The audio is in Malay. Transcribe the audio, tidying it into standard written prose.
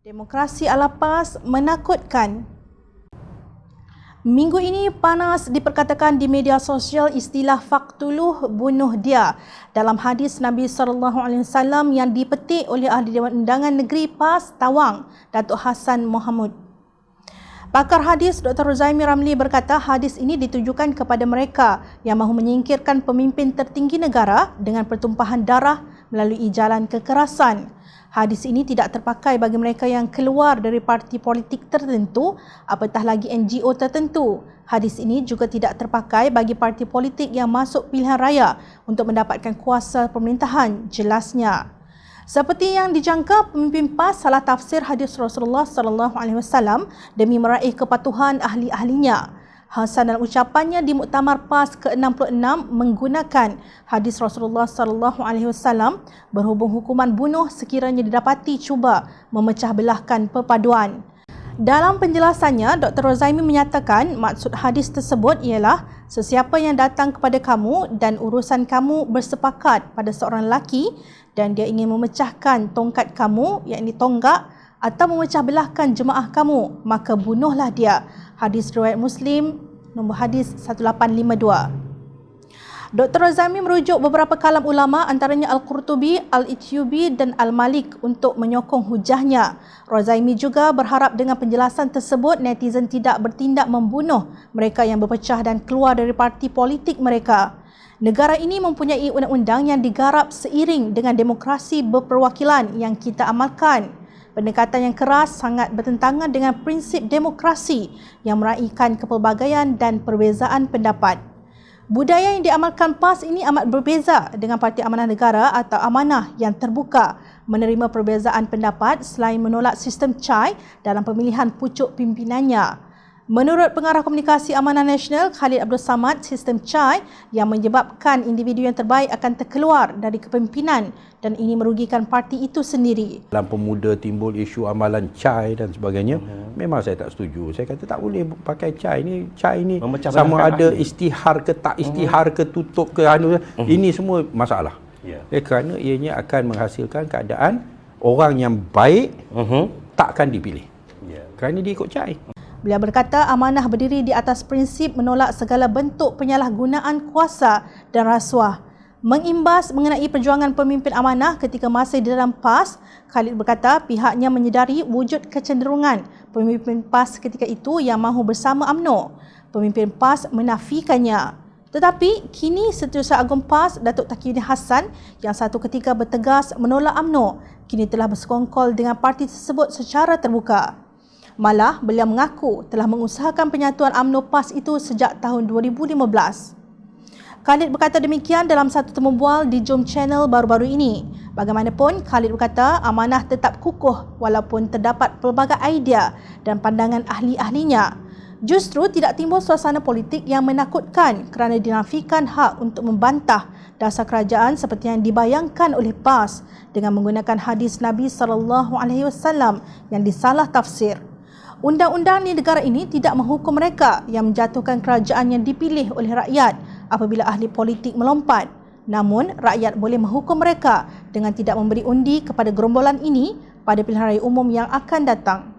Demokrasi ala PAS menakutkan. Minggu ini panas diperkatakan di media sosial istilah faktuluh bunuh dia dalam hadis Nabi SAW yang dipetik oleh Ahli Dewan Undangan Negeri PAS Tawang, Datuk Hassan Mohamud. Pakar hadis Dr. Rozaimi Ramli berkata hadis ini ditujukan kepada mereka yang mahu menyingkirkan pemimpin tertinggi negara dengan pertumpahan darah melalui jalan kekerasan. Hadis ini tidak terpakai bagi mereka yang keluar dari parti politik tertentu, apatah lagi NGO tertentu. Hadis ini juga tidak terpakai bagi parti politik yang masuk pilihan raya untuk mendapatkan kuasa pemerintahan, jelasnya. Seperti yang dijangka, pemimpin PAS salah tafsir hadis Rasulullah SAW demi meraih kepatuhan ahli-ahlinya. Hasan dalam ucapannya di Muktamar PAS ke-66 menggunakan hadis Rasulullah SAW berhubung hukuman bunuh sekiranya didapati cuba memecah belahkan perpaduan. Dalam penjelasannya, Dr. Rozaimi menyatakan maksud hadis tersebut ialah sesiapa yang datang kepada kamu dan urusan kamu bersepakat pada seorang lelaki dan dia ingin memecahkan tongkat kamu, yakni tonggak, atau memecah belahkan jemaah kamu, maka bunuhlah dia. Hadis riwayat Muslim, nombor hadis 1852. Dr. Rozaimi merujuk beberapa kalam ulama antaranya Al-Qurtubi, Al-Ityubi dan Al-Malik untuk menyokong hujahnya. Rozaimi juga berharap dengan penjelasan tersebut netizen tidak bertindak membunuh mereka yang berpecah dan keluar dari parti politik mereka. Negara ini mempunyai undang-undang yang digarap seiring dengan demokrasi berperwakilan yang kita amalkan. Pendekatan yang keras sangat bertentangan dengan prinsip demokrasi yang meraihkan kepelbagaian dan perbezaan pendapat. Budaya yang diamalkan PAS ini amat berbeza dengan Parti Amanah Negara atau Amanah yang terbuka menerima perbezaan pendapat selain menolak sistem CHAI dalam pemilihan pucuk pimpinannya. Menurut Pengarah Komunikasi Amanah Nasional Khalid Abdul Samad, sistem CHAI yang menyebabkan individu yang terbaik akan terkeluar dari kepimpinan dan ini merugikan parti itu sendiri. Dalam Pemuda timbul isu amalan CHAI dan sebagainya, memang saya tak setuju. Saya kata tak boleh pakai CHAI ni. CHAI ni sama ada istihar ke tak istihar ke tutup ke ini semua masalah. Kerana ianya akan menghasilkan keadaan orang yang baik takkan dipilih. Kerana dia ikut CHAI. Beliau berkata amanah berdiri di atas prinsip menolak segala bentuk penyalahgunaan kuasa dan rasuah. Mengimbas mengenai perjuangan pemimpin amanah ketika masih di dalam PAS, Khalid berkata pihaknya menyedari wujud kecenderungan pemimpin PAS ketika itu yang mahu bersama UMNO. Pemimpin PAS menafikannya. Tetapi kini Setiausaha Agung PAS, Datuk Taqiyuddin Hassan yang satu ketika bertegas menolak UMNO, kini telah bersekongkol dengan parti tersebut secara terbuka. Malah, beliau mengaku telah mengusahakan penyatuan UMNO PAS itu sejak tahun 2015. Khalid berkata demikian dalam satu temu bual di Jom Channel baru-baru ini. Bagaimanapun, Khalid berkata amanah tetap kukuh walaupun terdapat pelbagai idea dan pandangan ahli-ahlinya. Justru tidak timbul suasana politik yang menakutkan kerana dinafikan hak untuk membantah dasar kerajaan seperti yang dibayangkan oleh PAS dengan menggunakan hadis Nabi SAW yang disalah tafsir. Undang-undang di negara ini tidak menghukum mereka yang menjatuhkan kerajaan yang dipilih oleh rakyat apabila ahli politik melompat. Namun, rakyat boleh menghukum mereka dengan tidak memberi undi kepada gerombolan ini pada pilihan raya umum yang akan datang.